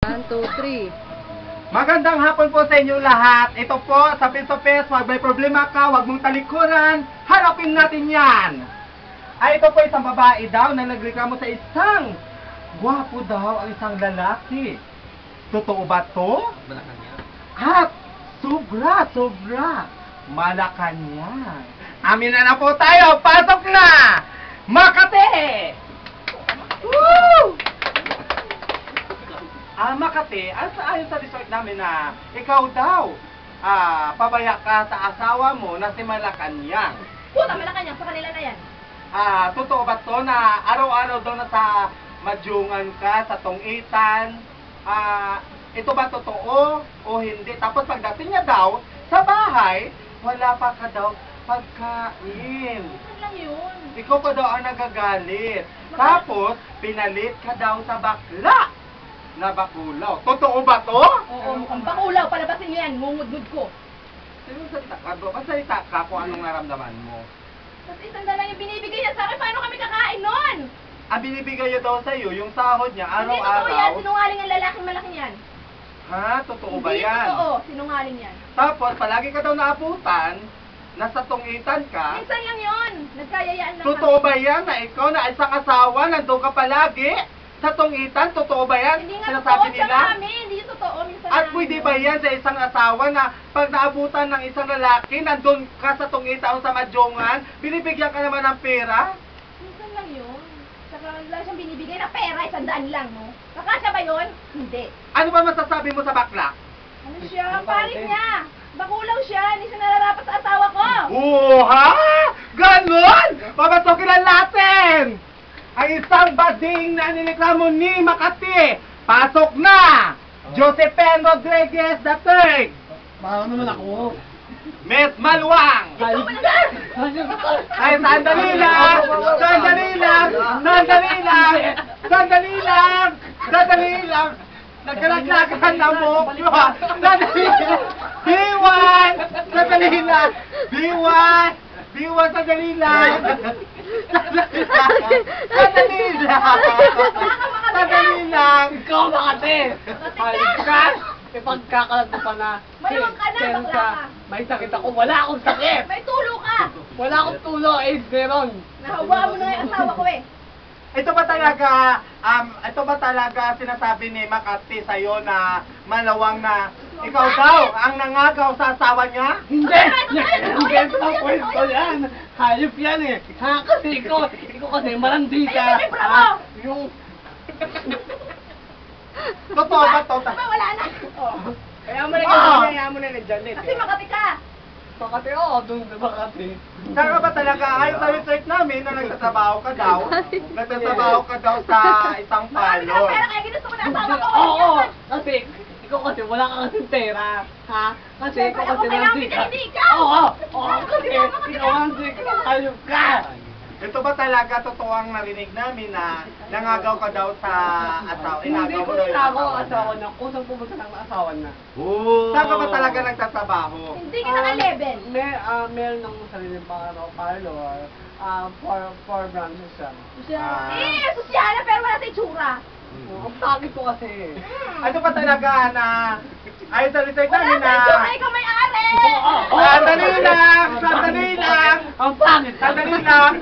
1, 2, 3. Magandang hapon po sa inyo lahat. Ito po, sa Pes, wag may problema ka, wag mong talikuran, harapin natin yan. Ay, ito po isang babae daw na nagreklamo sa isang gwapo daw ang isang lalaki. Totoo ba to? At sobra, Malacanang. Amin na po tayo, pasok na! Makati! Woo! Makati, ayon sa resort namin na ikaw daw, pabaya ka sa asawa mo na si Malacanang. Puta, Malacanang, sa kanila na yan. Totoo ba to na araw-araw daw na sa madyungan ka, sa tungitan? Ito ba totoo o hindi? Tapos pagdating niya daw, sa bahay, wala pa ka daw pagkain. Saan lang yun? Ikaw pa daw ang nagagalit. Tapos, pinalit ka daw sa bakla na bakulaw. Totoo ba to? Oo, mukhang bakulaw. Palabasin niyo yan, ngungudngud ko. Sino salita ka doon? Masalita ka kung anong naramdaman mo. Tapos isang dalang yung binibigay niya sa akin, paano kami kakain nun? Binibigay niya daw sa'yo, yung sahod niya, Hindi totoo yan, araw-araw. sinungaling ang lalaking malaki yan. Ha? Totoo ba Hindi yan? totoo, sinungaling yan. Tapos, palagi ka daw naabutan, nasa tungitan ka. Minsan lang yun, nagkayayaan lang Totoo ba yan na ikaw na isang asawa, nandun ka palagi? Sa tungitan, totoo ba yan? Hindi nga totoo Sinasabi sa nila? kami, hindi totoo. Minsan At lang pwede yun. ba yan sa isang asawa na pag naabutan ng isang lalaki, nandun ka sa tungitan o sa madyongan, binibigyan ka naman ng pera? Minsan lang yun. Saka wala siyang binibigay na pera, 100 lang, no? Kakasya ba yun? Hindi. Ano ba masasabi mo sa bakla? Ano siya? Paring niya. Bakulaw siya, hindi siya nararapat sa asawa ko. Ha? Ganon! Papasukin lang natin! Ang isang bading na nireklamo ni Makati. Pasok na! Josephine Rodriguez III. Mahal naman ako. Miss Maluwang. Ikaw mo na! Ay, sandali lang! Sandali lang! Sandali lang! Sandali lang! Sandali lang! Nagkalaglagan na mo! Sandali lang! B1! Sandali lang! B1! B1, sandali lang! Sandali lang! Sandali lang! Sandali lang! Ikaw Makati! Halit ka! Ipagkakalat mo pa na. Maluwang ka na, Meron bakla ka. May sakit ako. Wala akong sakit! May tulo ka! Wala akong tulo. AIDS meron. Nahawa mo na yung asawa ko eh. Ito ba talaga sinasabi ni Makati sa'yo na malawang na ikaw daw ang nangagaw sa asawa niya? Hindi! Hindi sa pwesto yan! Hayop yan eh! Ha? Kasi ikaw kasi malandi ka! Ay, bravo! Yung... Totoo ba to? Aba, wala na. Kaya mo na nandyan eh. Kasi Makati ka. Makati doon sa Makati. Saka ba talaga, ayon sa research namin na nagtatrabaho ka daw sa isang Marami ka ng palon. pera kaya ginusto ko na asawa ko. Oo! Kasi ikaw kasi wala ka kasing pera. Ha? Kasi Siyempre, ikaw ako kasi kailangan nansi ka. pinili ikaw. Oo! Kasi Kasi mama ka ikaw nansi ka. Hayop ka! Ito ba talaga totoo ang narinig namin na nangagaw ka daw sa asawa? Hindi Inagaw ko mo daw yung nagawa ang asawa asawa niya? na kusang pumunta ng asawa na. Saan ka ba talaga nagtatrabaho? Hindi ka naka-level. Meron ng sariling parlor. Four branches siya. Sosyala pero wala sa itsura. Ang pangit ko kasi. Ano ba talaga na ayon sa research Wala namin sa na itsura, ikaw may-ari. Sandali lang! Sandali lang! Ang pangit! Sandali lang!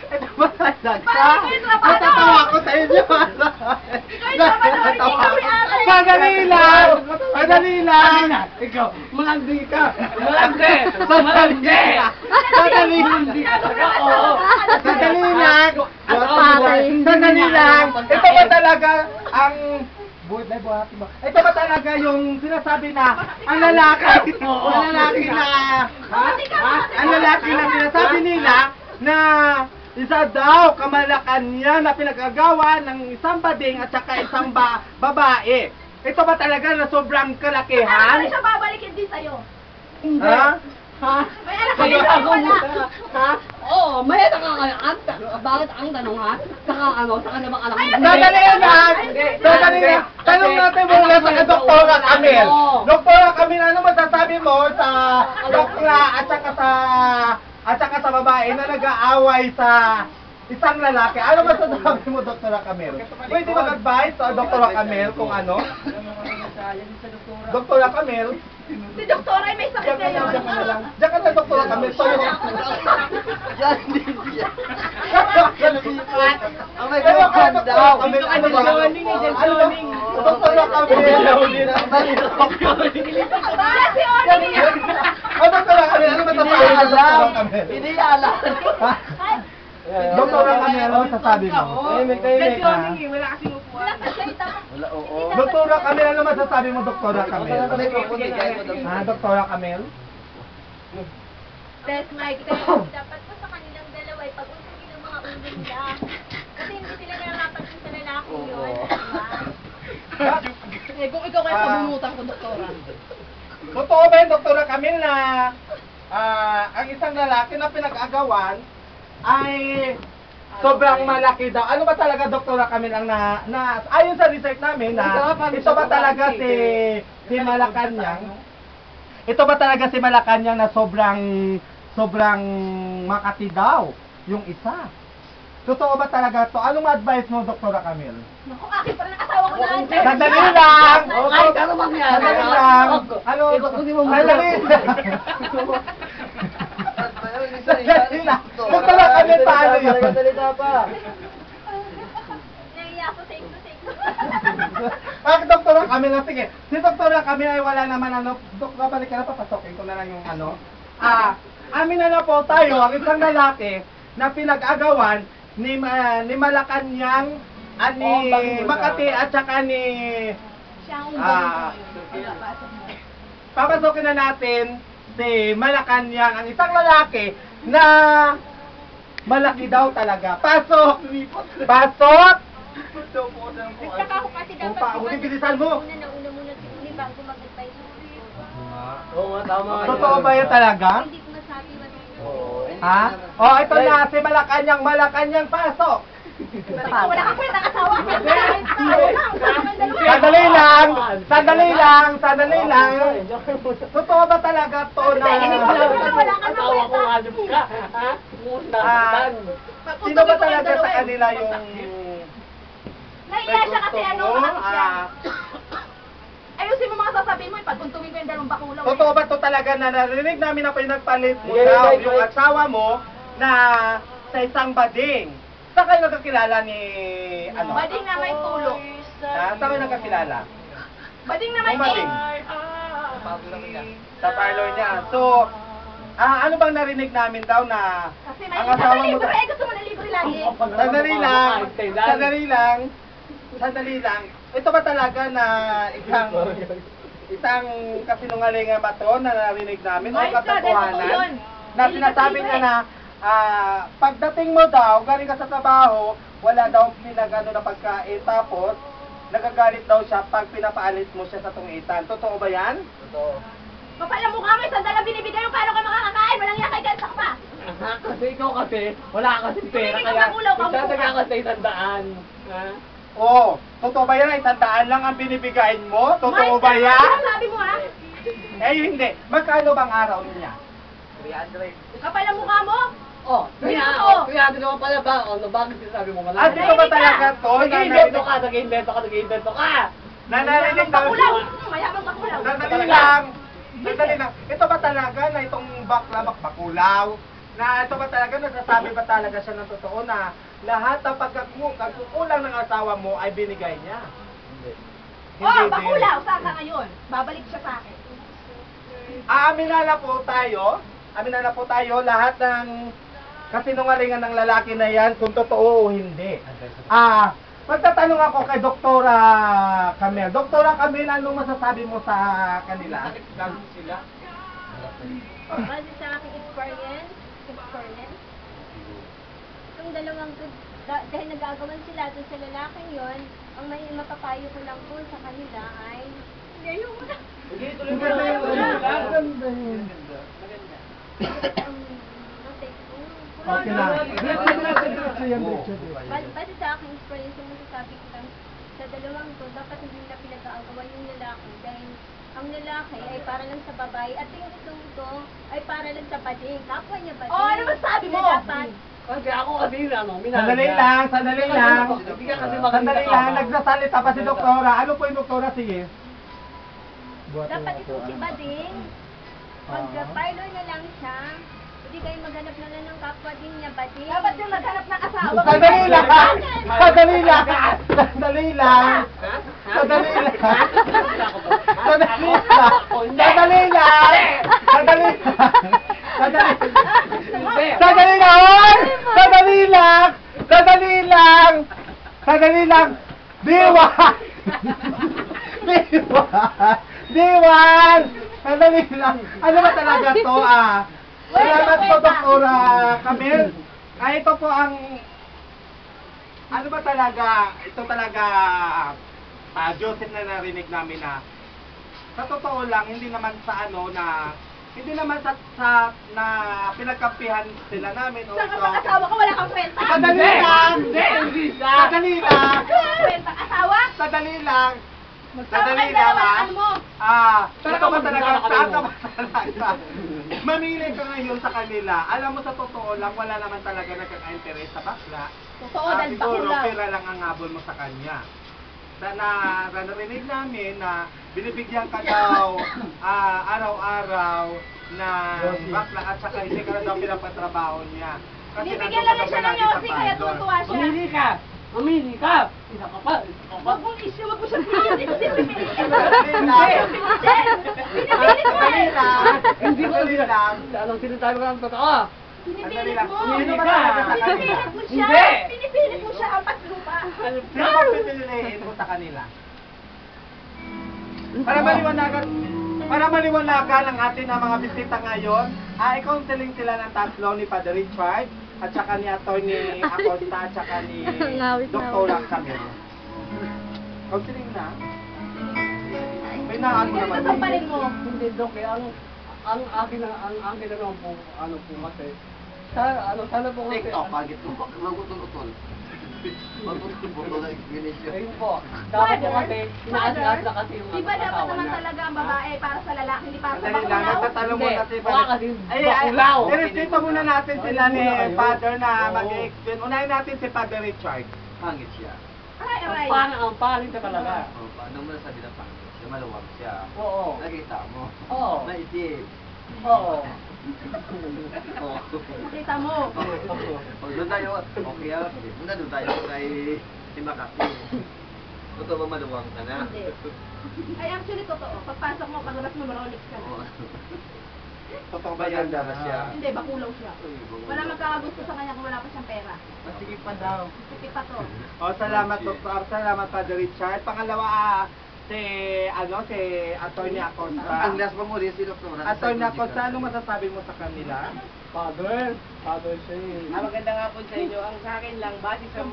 Ito ba talaga? Parang ikaw yung trabaho. Natatawa ko sa inyo! Ikaw yung trabaho, hindi ka may-ari. Sandali lang! Sandali lang! Ikaw, malandi ka! Malandi! Malandi! Sandali lang! Oo! Sandali lang! Patay. Sandali lang! Ito ba talaga ang... Ito ba talaga yung sinasabi na ang lalaki na ang lalaki na sinasabi nila na isa daw kamalakan-yan na pinag-agawa ng isang bading at saka isang babae. Ito ba talaga na sobrang Ano kalakihan? siya babalikin din sa'yo? Hindi! Ha? Ha? May anak ka Kaya din ako wala. Ha? Oo, may bakit ang tanong ha? Saka saka na bang anak mo? Sandali lang! Sandali lang! Tanong natin muna sa Doktora Camille. Doktora Camille, ano masasabi mo sa dokla at saka sa babae na nag-aaway sa isang lalaki. Ano masasabi mo, Dr. Camel? Pwede mag-advise sa Dr. Camel kung ano? Dr. Camel? Si Doktora ay may sakit ngayon. Diyan ka na, Dr. Camel. So, yung... Yan, hindi yan. Ang may gawin daw. Camel, ano ba? Ano ba? Dr. Camel. Ba, si Oni! Ano Dr. Camel? Ano masasabi mo, Dr. Camel? Hindi alam. Ha? Dr. Camel, ano masasabi mo? Kasi Ha? Wala kasi ito. Wala, oo. Dr. Camel, ano masasabi mo, Dr. Camel? Dr. Camel? Test mic. Dapat po sa kanilang dalawa ay pag-untugin ng mga ulo nila. Kasi hindi sila narapatin sa lalaki yun. Eh, kung ikaw kaya pabunutan ko, doktora. Totoo ba yun, Dr. Camel, na ang isang lalaki na pinag-agawan ay sobrang malaki daw. Ano ba talaga, Dr. Camel, ang ayon sa research namin na ito ba talaga si Malacanang? Ito ba talaga si Malacanang na sobrang makati daw yung isa? Totoo ba talaga to? Anong advice mo, Dr. Camel? Naku, akin pa rin ang asawa ko na. Sandali lang! Okay, ano mangyari? Sandali lang! Ano? Ikutin mo muna. Sandali lang! Sandali lang! Dr. Camel, paano yun? Naiya ko sa ito. Bakit Dr. Camel? Sige, si Dr. Camel ay wala naman ano. Dr. balik ka na, papasokin ko na lang yung ano. Amin na po tayo, ang isang lalaki na pinag-agawan ni Malacanang, ni Makati at saka ni... Siya ang Papasokin na natin si Malacanang, ang isang lalaki na malaki daw talaga. Pasok! Pasok! Nagtaka ko kasi dapat Huling bilisan mo! nauna muna si Uli bago mag-advise. Oo nga, tama. Totoo ba yun talaga? Hindi ko masabi Ha? Ito na, si Malacanang, pasok! Wala kang kwenta asawa. Sandali lang. Totoo ba talaga to na... Asawa ko, hanap ka. Ha? Nasaktan. Sino ba talaga sa kanila yung... Nahiya siya kasi ano, ano siya. Ayusin mo mga sasabihin mo, ipag-untungin ko yung dalawang bakulaw. Totoo ba to talaga na narinig namin na pinagpalit mo Yeah, daw right, yung right. asawa mo na sa isang bading? Saan kayo nagkakilala ni... ano? Bading na may tulo. Ha? Saan kayo nagkakilala? Bading na may Kung bading? cake. Sa parlor niya. So, ano bang narinig namin daw na Kasi may ang asawa mo... libre, gusto mo na libre lagi. Sandali lang. Ito ba talaga na isang kasinungalingan ba to na narinig namin o Ay, ka, dahil totoo yun. katotohanan na Hindi sinasabi kasi niya libre. na pagdating mo daw, galing ka sa trabaho, wala daw pinag-ano na pagkain, tapos nagagalit daw siya pag pinapaalis mo siya sa tungitan. Totoo ba yan? Kapal ang mukha mo, isang dalang binibigay mo, paano ka makakakain? Walang yakay ka sa pa. Kasi ikaw kasi, wala ka kasi pera, Tumigil ka kaya sa ulaw, nagtataga ka sa 100. Ha? Oo. Totoo ba yan? Ay, 100 lang ang binibigay mo? Totoo ba Ano yan? sabi mo ha? Eh, hindi. Magkano bang araw niya? Kapal ang mukha mo? Oh, Hindi kaya, totoo. kaya naman pala ba? O, bakit sinasabi mo At malaki? ito ba talaga to? Nag-iimbento ka, nag-iimbento ka! Nanarinig daw Bakulaw. Mayamang bakulaw. Sandali lang. Ito ba talaga na itong bakulaw? Na ito ba talaga, nagsasabi ba talaga siya ng totoo na lahat ng pagkukulang ng asawa mo ay binigay niya? Oh, din. bakulaw. Saan ka ngayon? Babalik siya sa akin. Aamin na po tayo lahat ng kasinungalingan ng lalaki na yan kung totoo o hindi. Magtatanong ako kay Doktora Camel. Doktora Camel, anong masasabi mo sa kanila? Base sa aking experience, itong dalawang dahil nag-aagawan sila dun sa lalaking yon, ang may mapapayo ko lang po sa kanila ay ngayon mo na. Okay na. Base sa aking experience, yung masasabi ko lang sa dalawang to, dapat hindi nila pinag-aagawan yung lalaki dahil ang lalaki ay para lang sa babae at yung itong to ay para lang sa bading. Kapwa niya bading. Oh, ano masabi mo? Na dapat Kasi ako kasi ano, Sandali lang, sandali lang. Hindi ka kasi Sandali lang, nagsasalita pa si doktora. Ano po yung doktora? Sige. Dapat ito si Bading. Mag-parlor na lang siya. Hindi kayo maghanap na lang ng kapwa din niya, Bading. Dapat yung maghanap ng asawa. Sandali lang! Sandali lang! Sandali lang! Sandali lang! Sandali lang! Sandali lang! Sandali lang! Sandali lang! Sandali lang! Sandali lang! Sandali lang! Diwan! Diwan! Diwan! Sandali lang! Ano ba talaga to Salamat po, Doktora Camille. Ito po ang... Ano ba talaga? Ito talaga... Joseph na narinig namin na... Sa totoo lang, hindi naman sa ano na... Hindi naman sa na pinagkampihan sila namin. Saan ka mag-asawa ka? Wala kang kwenta? Sandali lang! Sandali lang! Kwenta asawa? Sandali lang! Magsawa Sandali kayo lang, dalawa, ano mo? Saan ka ba talaga? Saan ka ba talaga? Mamili ka ngayon sa kanila. Alam mo sa totoo lang, wala naman talaga nagkaka-interest sa bakla. Totoo, dahil Siguro, bakulaw. pera lang ang habol mo sa kanya. Narinig namin na binibigyan ka daw araw-araw na bakla at saka hindi ka na daw pinapatrabaho niya. Binibigyan lang siya ng yosi, kaya tutuwa siya. Mamili ka! Mamili ka! Isa ka pa! Huwag mong issue, huwag mo siya pilitin. Hindi pinipilit ka. Sandali lang! Hindi ko Sandali lang! Anong sinasabi ko ng totoo? Pinipilit mo. Sino ba ka? talaga sa kanila? Pinipilit mo siya. Hindi. Pinipilit mo siya ang patlupa. Sino ba pipiliin mo sa kanila? Para maliwanagan ang atin na mga bisita ngayon, i-counseling sila ng tatlo ni Father Richard, at saka ni Atty. Acosta, at saka ni Dr. Camille. Counseling na? May naan mo Yan, naman. sasampalin mo. Hindi, Dok. Ang akin naman po, ano po kasi, sana po kasi, pagit mo. Magutol-utol. Magutol-utol na explanation. ayun po, dapat po kasi, inaas-aas na kasi yung Di ba dapat asawa naman niya. talaga ang babae para sa lalaki, hindi para sa Sandali lang, bakulaw? nagtatanong muna si Baka kasi bakulaw. Irespeto muna natin sila ni Father na mag-explain. Unahin natin si Father Richard. Pangit siya. Aray, aray. Ang pangit na talaga. Paano mo nasabi na pangit siya? Maluwag siya. Oo. Nakita mo? Oo. Maitim. Oo. Kita mo. Doon tayo, okay muna doon tayo kay si Makati. Totoo ba maluwag ka na? Hindi. Ay, actually, totoo. Pagpasok mo, paglabas mo, Rolex ka na. Totoo ba yan? Maganda ba siya? Hindi, bakulaw siya. Wala magkakagusto sa kanya kung wala pa siyang pera. Sige pa daw. Sige pa to. Salamat Dr. Salamat Father Richard. Pangalawa, si Atty. Acosta. Ang last pa mo rin si Dr. Atty. Acosta, ano masasabi mo sa kanila? Father siya eh. Maganda nga po sa inyo. Ang sa akin lang, base sa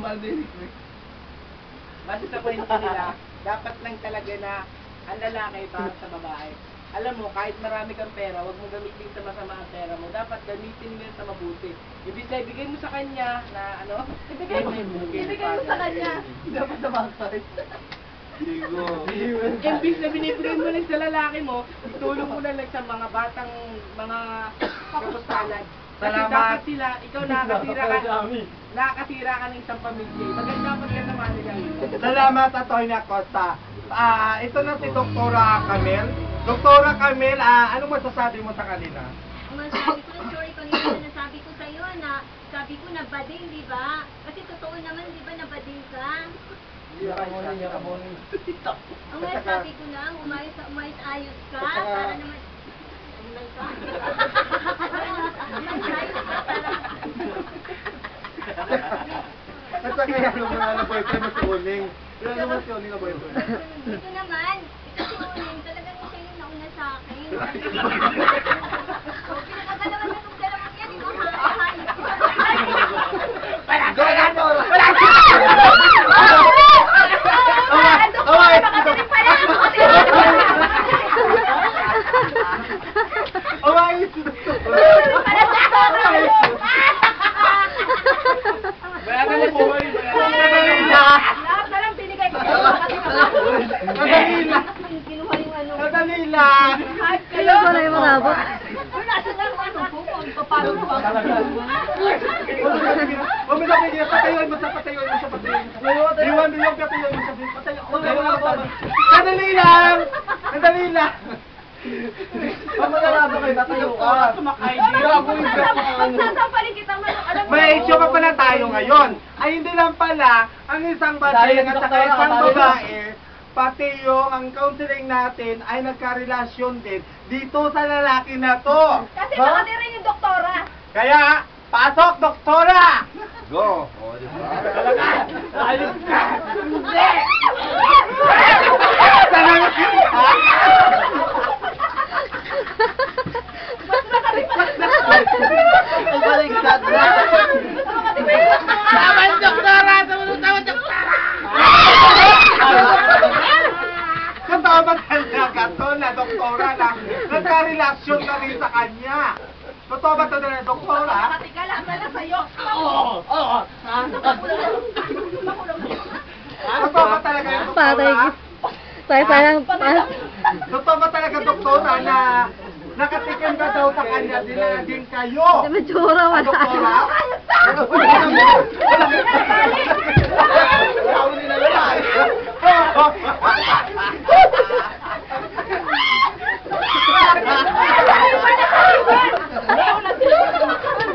kwento nila, dapat lang talaga na ang lalaki para sa babae. Alam mo, kahit marami kang pera, huwag mo gamitin sa masama ang pera mo. Dapat gamitin mo yun sa mabuti. Ibig na ibigay mo sa kanya na ano? Ibigay mo sa kanya. Dapat sa bakit. Sigo. Imbis na binibigay mo lang sa lalaki mo, itulong mo na lang sa mga batang, mga kapustanan. Kasi Salamat. dapat sila, ikaw nakakasira ka ng isang pamilya. Maganda naman nila. Salamat Atty. Acosta. Ito na si Dr. Camille. Dr. Camille, ano masasabi mo sa kanila? Ang masasabi ko, sorry kanina na nasabi ko sa'yo na, sabi ko na bading, di ba? Kasi totoo naman, di ba, na bading ka? Ang masasabi ko lang, umayos ayos ka, para naman, umayos ka. Umayos ayos ka, para, At saka yan mo na boyfriend mo si Uling. Yan naman si Uling na boyfriend. ito naman, ito si Uling, talagang siya yung nauna sa akin. So, pinakagalaman na itong dalawang yan, ikaw hayop. Umayos! Lahat na lang binigay ko sa'yo. Madali lang! Kinuha yung ano. Madali lang! Kahit kayo. Wala yung mga abot. Wala siya lang ano po. Huwag mo sabihin, patayuin mo siya, patayuin mo siya, patayuin mo siya. Iwan din yung patayuin mo siya, patayuin mo siya. Sandali lang! Sandali lang! Huwag mo nalaman kayo, tatayo ka. Sumakay din. Magsasampalin kita man. Alam mo. May issue pa pala tayo ngayon. Ay hindi lang pala, ang isang bading at saka isang babae, pati yung ang counseling natin ay nagka-relasyon din dito sa lalaki na to. Kasi Ha? baka din rin yung doktora. Kaya, pasok, doktora! Go! O, di ba? Ayos ka. Hindi! Mas makati pa rin na. Ay, baliktad na. Mas makati pa rin na. Tama yung doktora! Tama yung doktora! Totoo ba talaga to na doktora na nagka-relasyon ka rin sa kanya? Totoo ba to na doktora? Makati ka lang na sa'yo. Oo! Oo! Makulong na. Totoo ba talaga yung doktora? Parang, Totoo ba talaga doktora na nakatikim ka daw sa kanya, din kayo? Medyo wala. Doktora?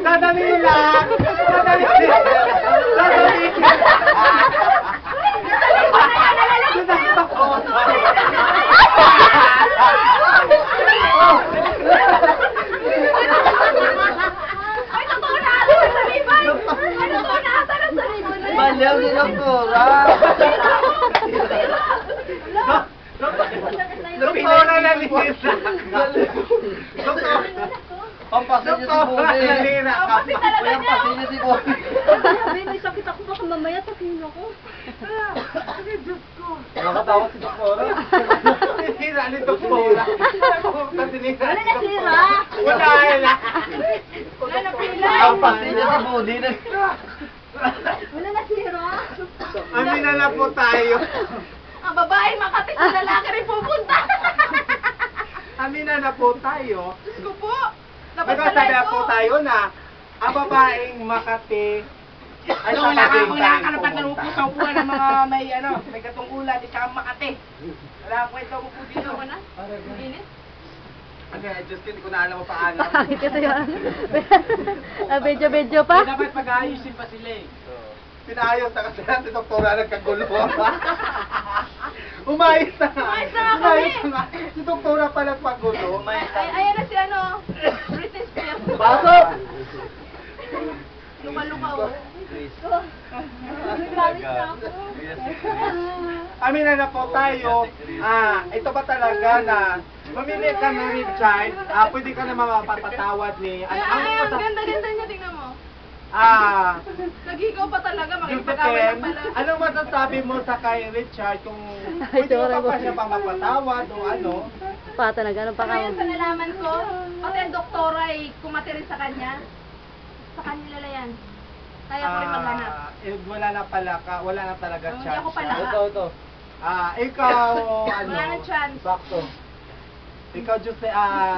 Dadali lang! Dadali lang! Dadali lang! Ay, totoo na ata ng salibay! Ay, totoo na ata ng salibay! Baliw ni doktora. Doktora na Lisa! Doktora! Pampasin niyo si Doktora Budi. na Lisa! Kasi talaga Kuya, niya! pampasin niyo si Budi. Sabi, may sakit ako, baka mamaya sabihin ako. Nakatawa si doktora. Sinira ni doktora. Wala na sira. Wala na. Wala na pila! Pampasin niyo si Budi. Wala na sira. Amina na po tayo. Ang babae makati sa lalaki rin pupunta! Amina na po tayo. Diyos ko po! Dapat pala Nagkasabi ito! po tayo na ang babaeng Makati ay Ano, wala sakabing kang tayong karapatan pumunta. sa upuan ng mga may katungkulan, di saka Makati. Wala akong kwento mo po dito. Ano na? Ang init? Ano, Diyos ko, hindi ko na alam mo paano. Ito yun. Bedyo pa? Dapat pag-aayusin pa sila eh. Pinayos na kasi si doktora nagkagulo. Umayos na nga. Umayos na nga kami. Umayos na nga. Si doktora pa nagpagulo. Ay, ayan na si ano, British Spears. Pasok! Luka-luka oh. Promise na ako. Amina na po tayo. Ito ba talaga na mamili ka ng Richard? Pwede ka naman mapapatawad ni... Ay, ang ganda-ganda niya, tingnan mo. Nagigaw pa talaga, makipag-away Josephine, lang pala. anong masasabi mo sa kay Richard kung pwede mo pa siya pang mapatawad o ano? Pa talaga, ano pa Ngayon sa ka? nalaman ko, pati ang doktora ay kumatirin sa kanya. Sa kanila lang yan. Kaya ko rin maghanap. Wala na pala ka, wala na talaga Hindi chance. ako pala. Ito. Ikaw, ano? Wala na chance. Sakto. Ikaw,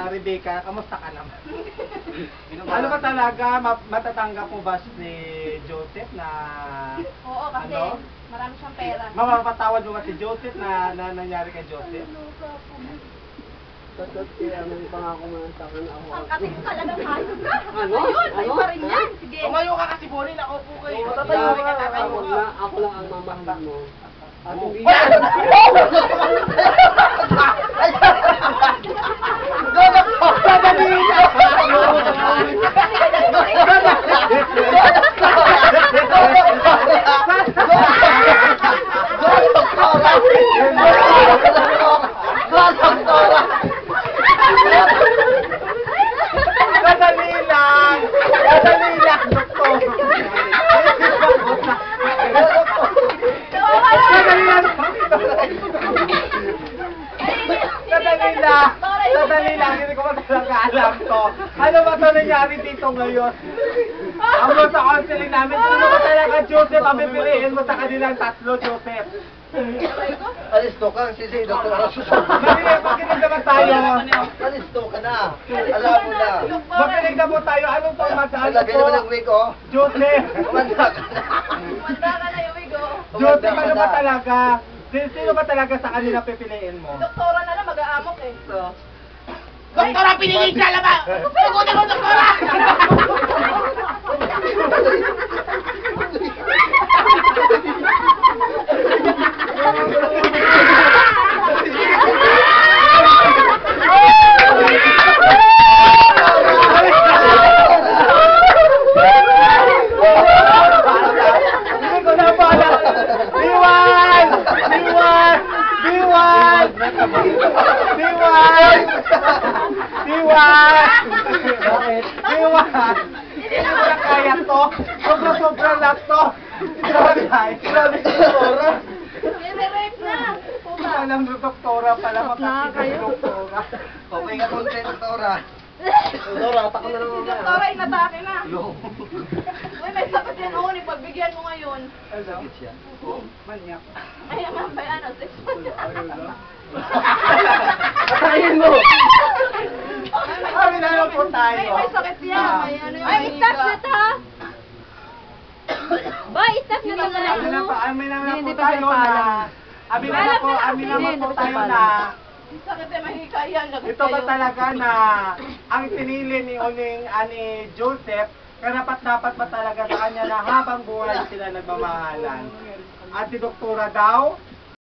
Rebecca, kamusta ka naman? Ano ba talaga, matatanggap mo ba si Joseph na... Oo, kasi Ano? marami siyang pera. Mapapatawad mo ba si Joseph na nangyari kay Joseph? Ang kating ko talagang hayop ka. Ano? Ayun, may pa rin yan. Sige. Tumayo ka kasi Bonnie, ako po kayo. Tatayo ka. Tatayo ka. Ako lang ang mamahal mo. At hindi Madali lang, doktor. Sadali lang, hindi ko pa talaga alam to. Ano ba ito nangyari dito ngayon? Ang sa counseling namin, sino ba talaga, Joseph, ang pipiliin mo sa kanilang tatlo, Joseph? Alisto ka, si Dr. Susan. Makinig naman tayo. Alisto ka na. Alam mo na. Makinig na po tayo. Anong pamagaan Lagay po? naman ang wig, oh. Joseph. Kumanda ka na. Manda ka na yung wigo. Joseph, ano ba talaga? Sino ba talaga sa kanila pipiliin mo? Doktora na lang, mag-aamok eh. Doktora, pinili siya laban! Sagutin mo, doktora! Hindi ko na pala. Biwan! Biwan! Biwan! Biwan! Biwan! Biwan! Hindi ko na kaya to. Sobra-sobra lang to. Grabe, doktora. Nire-rape na. Puta. Alam mo, doktora pala. Makakita doktora. Okay ka kung doktora. Doktora, tako na Si naman. doktora inatake na. Uy, may sakit yan uuni. Pagbigyan mo ngayon. Ang sakit siya. Manyak. Ay, may ano, 6 months. Patayin mo! Kami na lang po tayo. May sakit yan. May ano yung Ay, stop na higa. to! Boy, stop na to Amin na Hindi po pa tayo pinapaalam. na. Amin na po tayo na. Sakit eh, mahika yan. Lagot Ito ba kayo. talaga na ang pinili ni Uning ani Joseph, karapat-dapat ba talaga sa kanya na habang buhay sila nagmamahalan? At si Doktora daw,